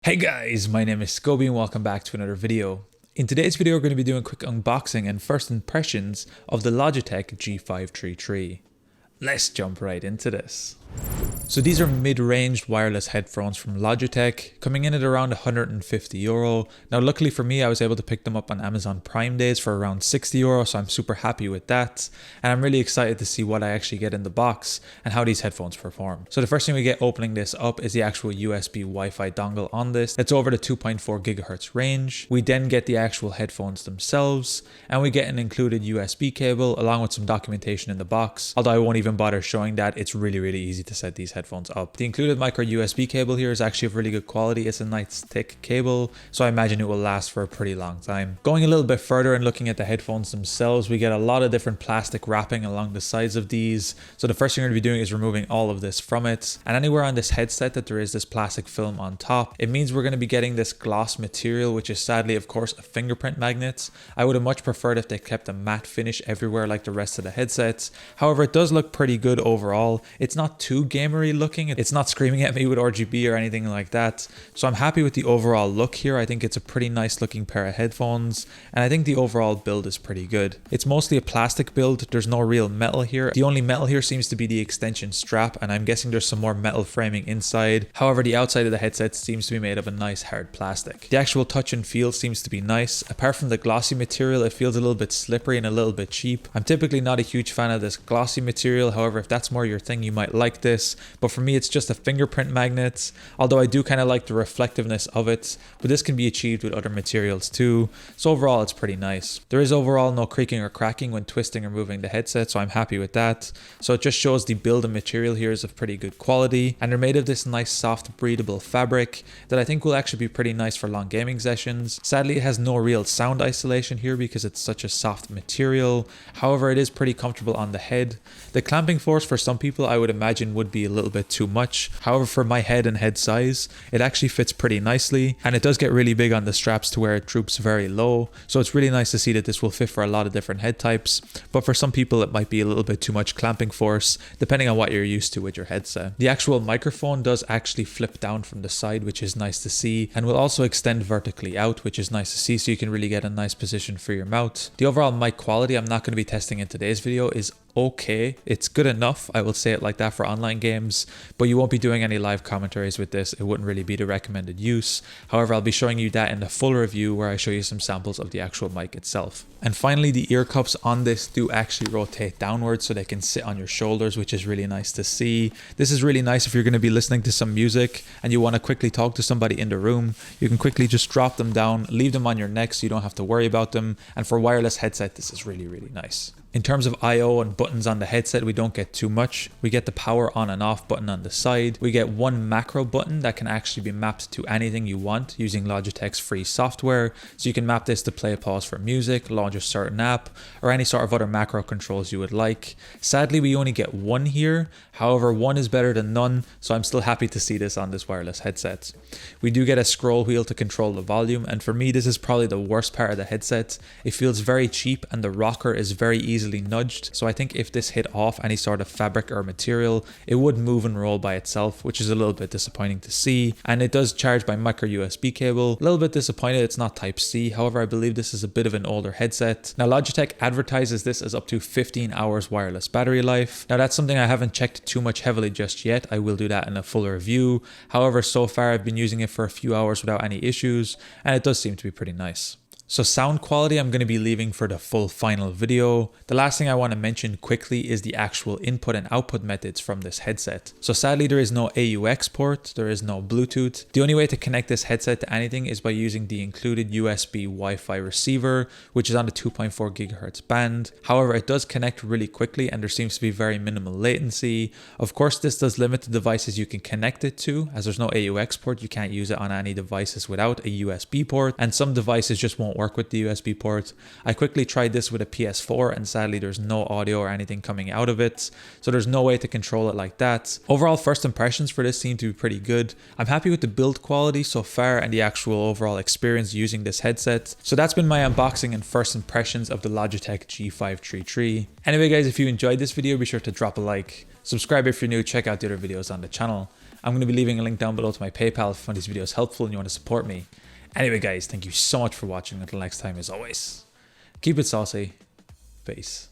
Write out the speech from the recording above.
Hey guys, my name is Scoby and welcome back to another video. In today's video we're going to be doing a quick unboxing and first impressions of the Logitech G533. Let's jump right into this. So these are mid-range wireless headphones from Logitech, coming in at around €150. Now luckily for me I was able to pick them up on Amazon Prime days for around €60, so I'm super happy with that. And I'm really excited to see what I actually get in the box and how these headphones perform. So the first thing we get opening this up is the actual USB Wi-Fi dongle on this. It's over the 2.4 gigahertz range. We then get the actual headphones themselves, and we get an included USB cable along with some documentation in the box. Although I won't even bother showing that, it's really easy to set these headphones up. The included micro USB cable here is actually of really good quality. It's a nice thick cable, so I imagine it will last for a pretty long time. Going a little bit further and looking at the headphones themselves, we get a lot of different plastic wrapping along the sides of these. So the first thing we're going to be doing is removing all of this from it. And anywhere on this headset that there is this plastic film on top, it means we're going to be getting this gloss material, which is sadly of course a fingerprint magnet. I would have much preferred if they kept a matte finish everywhere like the rest of the headsets. However, it does look pretty good overall. It's not too gamery looking. It's not screaming at me with RGB or anything like that. So I'm happy with the overall look here. I think it's a pretty nice looking pair of headphones, and I think the overall build is pretty good. It's mostly a plastic build. There's no real metal here. The only metal here seems to be the extension strap, and I'm guessing there's some more metal framing inside. However, the outside of the headset seems to be made of a nice hard plastic. The actual touch and feel seems to be nice. Apart from the glossy material, it feels a little bit slippery and a little bit cheap. I'm typically not a huge fan of this glossy material. However, if that's more your thing, you might like this. But for me, it's just a fingerprint magnet, although I do kind of like the reflectiveness of it, but this can be achieved with other materials too. So overall, it's pretty nice. There is overall no creaking or cracking when twisting or moving the headset, so I'm happy with that. So it just shows the build and material here is of pretty good quality, and they're made of this nice soft breathable fabric that I think will actually be pretty nice for long gaming sessions. Sadly, it has no real sound isolation here because it's such a soft material. However, it is pretty comfortable on the head. The clamping force for some people I would imagine would be a little bit too much. However, for my head and head size, it actually fits pretty nicely, and it does get really big on the straps to where it droops very low. So it's really nice to see that this will fit for a lot of different head types, but for some people it might be a little bit too much clamping force depending on what you're used to with your headset. The actual microphone does actually flip down from the side, which is nice to see, and will also extend vertically out, which is nice to see, so you can really get a nice position for your mouth. The overall mic quality I'm not going to be testing in today's video is okay. It's good enough, I will say it like that, for online games, but you won't be doing any live commentaries with this. It wouldn't really be the recommended use. However, I'll be showing you that in the full review where I show you some samples of the actual mic itself. And finally, the ear cups on this do actually rotate downwards so they can sit on your shoulders, which is really nice to see. This is really nice if you're going to be listening to some music and you want to quickly talk to somebody in the room. You can quickly just drop them down, leave them on your neck so you don't have to worry about them. And for wireless headset, this is really nice. In terms of I/O and buttons on the headset, we don't get too much. We get the power on and off button on the side. We get one macro button that can actually be mapped to anything you want using Logitech's free software. So you can map this to play a pause for music, launch a certain app, or any sort of other macro controls you would like. Sadly, we only get one here. However, one is better than none, so I'm still happy to see this on this wireless headset. We do get a scroll wheel to control the volume, and for me, this is probably the worst part of the headset. It feels very cheap and the rocker is very easily nudged, so I think if this hit off any sort of fabric or material, it would move and roll by itself, which is a little bit disappointing to see. And it does charge by micro USB cable. A little bit disappointed it's not Type C. However, I believe this is a bit of an older headset. Now Logitech advertises this as up to 15 hours wireless battery life. Now that's something I haven't checked too much heavily just yet. I will do that in a full review. However, so far I've been using it for a few hours without any issues, and it does seem to be pretty nice. So sound quality I'm going to be leaving for the full final video. The last thing I want to mention quickly is the actual input and output methods from this headset. So sadly there is no AUX port, there is no Bluetooth. The only way to connect this headset to anything is by using the included USB Wi-Fi receiver, which is on the 2.4 gigahertz band. However, it does connect really quickly and there seems to be very minimal latency. Of course, this does limit the devices you can connect it to, as there's no AUX port. You can't use it on any devices without a USB port, and some devices just won't work with the USB port. I quickly tried this with a PS4 and sadly there's no audio or anything coming out of it, so there's no way to control it like that. Overall, first impressions for this seem to be pretty good. I'm happy with the build quality so far and the actual overall experience using this headset. So that's been my unboxing and first impressions of the Logitech G533. Anyway guys, if you enjoyed this video, be sure to drop a like, subscribe if you're new, check out the other videos on the channel, I'm going to be leaving a link down below to my PayPal if you find these videos helpful and you want to support me. Anyway guys, thank you so much for watching. Until next time, as always, keep it saucy. Peace.